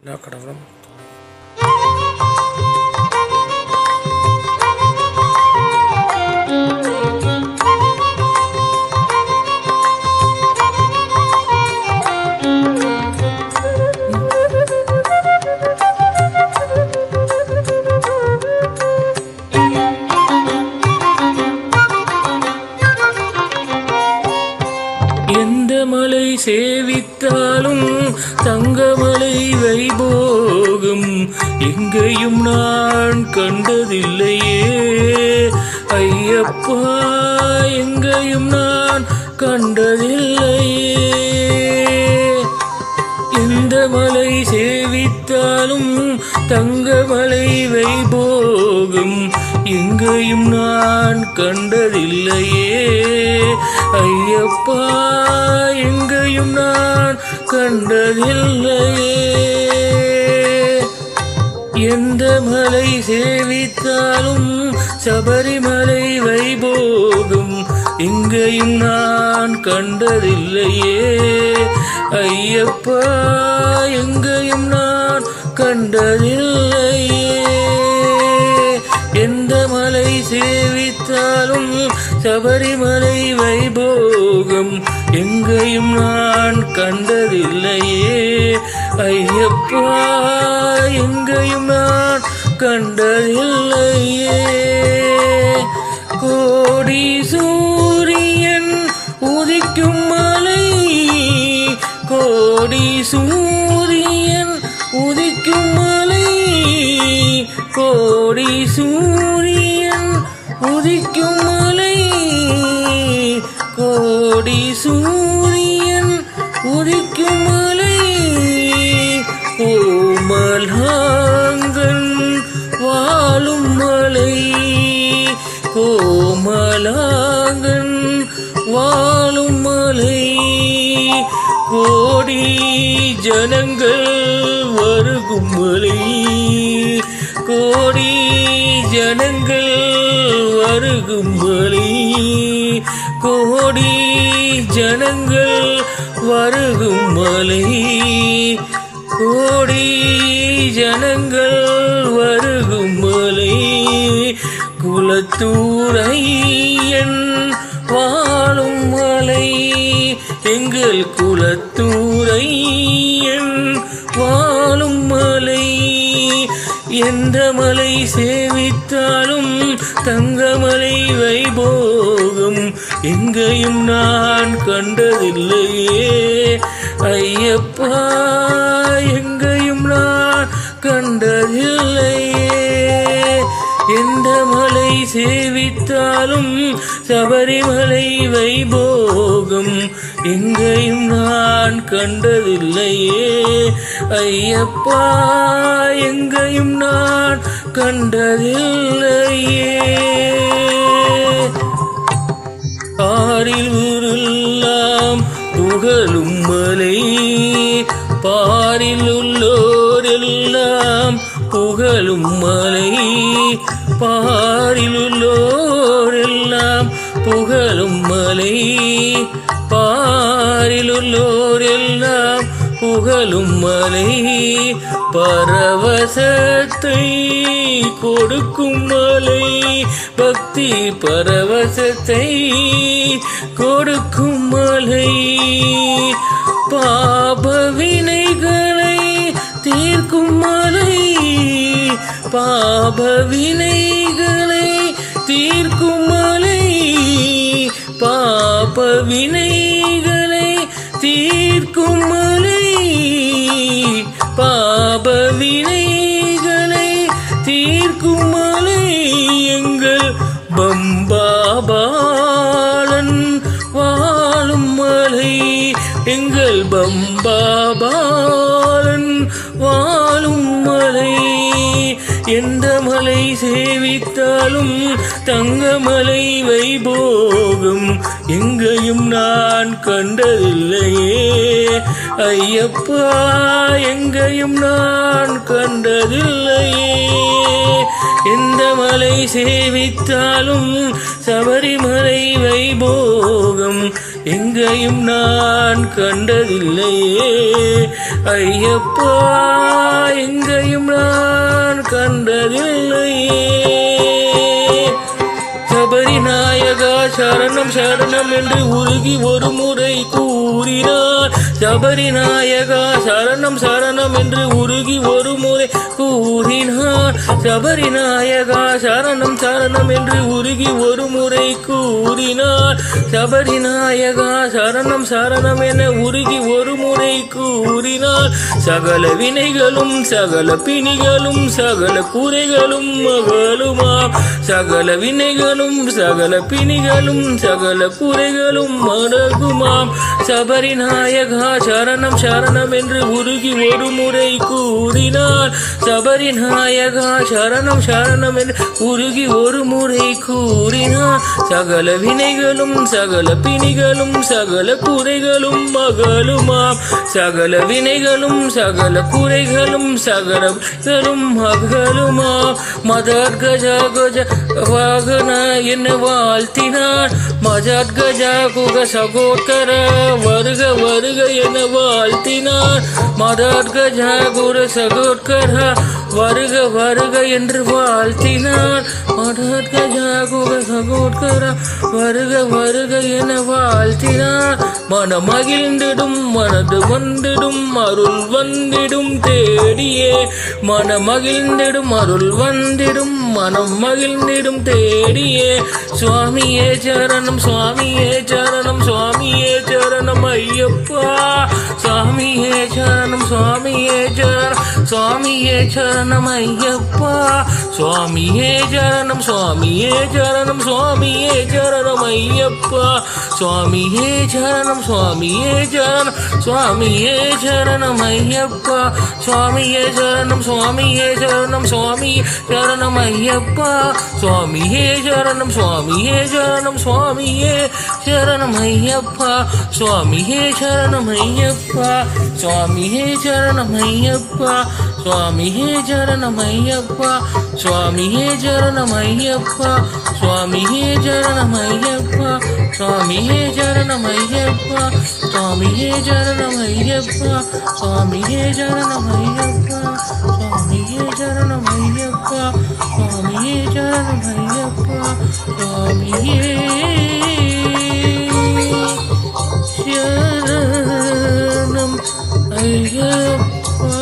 எல்லா கடவுளும் எந்த மலை சேவித்தாலும் தங்கமலை வைபோகம் எங்கேயும் நான் கண்டதில்லையே ஐயப்பா, எங்கேயும் நான் கண்டதில்லையே. எந்த மலை சேவித்தாலும் தங்கமலை வைபோகம் எங்கேயும் நான் கண்டதில்லையே ஐயப்பா, எங்கேயும் நான் கண்டதில்லையே. எந்த மலை சேவித்தாலும் சபரிமலை வைபோகம் எங்கேயும் நான் கண்டதில்லையே ஐயப்பா, எங்கேயும் நான் கண்டதில்லையே. எந்த மலை சேவித்தாலும் சபரிமலை வைபோகம் எங்கேயும் நான் கண்டதில்லையே ஐயப்பா, எங்கேயும் நான் கண்டதில்லையே. கோடி சூரியன் உதிக்கும் மலை, கோடி சூரியன் உதிக்கும் மலை, கோடி சூரியன் உதிக்கும் மலை, கோடி சூரியன் உதிக்கும் மலை, கோமலாங்கன் வாழும் மலை, கோமலாங்கன் வாழும் மலை, கோடி ஜனங்கள் வருகும் மலை, கோடி ஜனங்கள் வருகும் மலை, கோடி ஜனங்கள் வருகும் மலை, கோடி ஜனங்கள் வருகும் மலை, குலத்தூரையன் வாழும் மலை, எங்கள் குலத்தூரையன் வாழும் மலை. எந்த மலை சேவித்தாலும் தங்கமலை வைபோகம் எங்கேயும் நான் கண்டதில்லையே ஐயப்பா, எங்கேயும் நான் கண்டதில்லையே. எந்த மலை சேவித்தாலும் சபரிமலை வைபோகம் எங்கேயும் நான் கண்டதில்லையே ஐயப்பா, எங்கேயும் நான் கண்டதில்லையே. பாரில் ஊரெல்லாம் புகழும் மலை, பாரில் உள்ளோரெல்லாம் புகழும் மலை, பாரில் உள்ளோரெல்லாம் புகழும் மலை, பாரில் உள்ளோரெல்லாம் புகழும் மலை, பரவசத்தை கொடுக்கும் மலை, பக்தி பரவசத்தை கொடுக்கும் மலை, பாபவினைகளை தீர்க்கும் மலை, பாபவினைகளை தீர்க்கும் மலை, பாபவினைகளை தீர்க்கும் மலை, பாபவினைகளை தீர்க்கும் மலை, எங்கள் பம்பாபாலன் வாழும் மலை, எங்கள் பம்பாபாலன் வாழும் மலை. எந்த மலை சேவித்தாலும் தங்கமலை வைபோகம் எங்கேயும் நான் கண்டதில்லையே ஐயப்பா, எங்கேயும் நான் கண்டதில்லையே. எந்த மலை சேவித்தாலும் சபரிமலை வைபோகம் எங்கேயும் நான் கண்டதில்லையே ஐயப்பா. எங்கேயும் நான் கண்டதில்லையே. சபரிநாயகா சரணம் சரணம் என்று உருகி ஒரு முறை கூறினார். சபரிநாயகா சரணம் சரணம் என்று உருகி ஒரு முறை கூறினார். சபரிநாயகா சரணம் சரணம் என்று உருகி ஒரு முறை கூறினார். சபரிநாயகா சரணம் சரணம் என உருகி ஒரு முறை கூறினார். சகல வினைகளும் சகல பிணிகளும் சகல குறைகளும் மகளுமாம். சகல வினைகளும் சகல பிணிகளும் சகல குறைகளும் மடகுமாம். சபரிநாயகா சரணம் சரணம் என்று உருகி ஒரு முறை கூறினார். சபரிநாயகா சரணம் சரணம் என்று உருகி ஒரு முறை கூறினார். சகல வினைகளும் சகல பிணிகளும் சகல குறைகளும் மகளுமாம். சகல வினைகளும் சகல குறைகளும் சகல மகளுமாம். மதர் கஜா கஜ வாகன என்ன வாழ்த்தினார். மஜாத் கஜா குக சகோதர வருக வருக என வாழ்த்தினார். மதர் கஜா குரு சகோதர வருக வருக என்று வாழ்த்தினார். மதர் கஜா குக சகோதர வருக வருக என வாழ்த்தினார். மனம் மகிழ்ந்திடும் மனது வந்திடும் அருள் வந்திடும் தேடியே. மனம் மகிழ்ந்திடும் அருள் வந்திடும் மனம் மகிழ்ந்திடும் தேடியே. சுவாமியே சரணம் சுவாமியே சரணம் சுவாமியே சரணம் ஐயப்பா. சுவாமியே சரணம் சுவாமியே சரணம் சுவாமியே சரணம் ஐயப்பா. சுவாமியே சரணம் சுவாமியே சரணம் சுவாமியே சரணம் ஐயப்பா. சுவாமியே சரணம் சுவாமியே சரணம் சுவாமியே சரணம் ஐயப்பா. சுவாமியே சரணம் சுவாமியே சரணம் சுவாமியே சரணம் ஐயப்பா. சுவாமியே சரணம் சுவாமியே சரணம் சுவாமியே சரணம் ஐயப்பா. சுவாமியே சரணம் ஐயப்பா. சுவாமியே சரணம் ஐயப்பா. சுவாமியே சரணம் ஐயப்பா. சுவாமியே சரணம் ஐயப்பா. சுவாமியே சரணம் ஐயப்பா. சுவாமியே சரணம் ஐயப்பா. சுவாமியே சரணம் ஐயப்பா. சுவாமியே சரணம் ஐயப்பா. சுவாமியே சரணம் ஐயப்பா. சுவாமியே சரணம் ஐயப்பா. சுவாமியே சரணம் ஐயப்பா.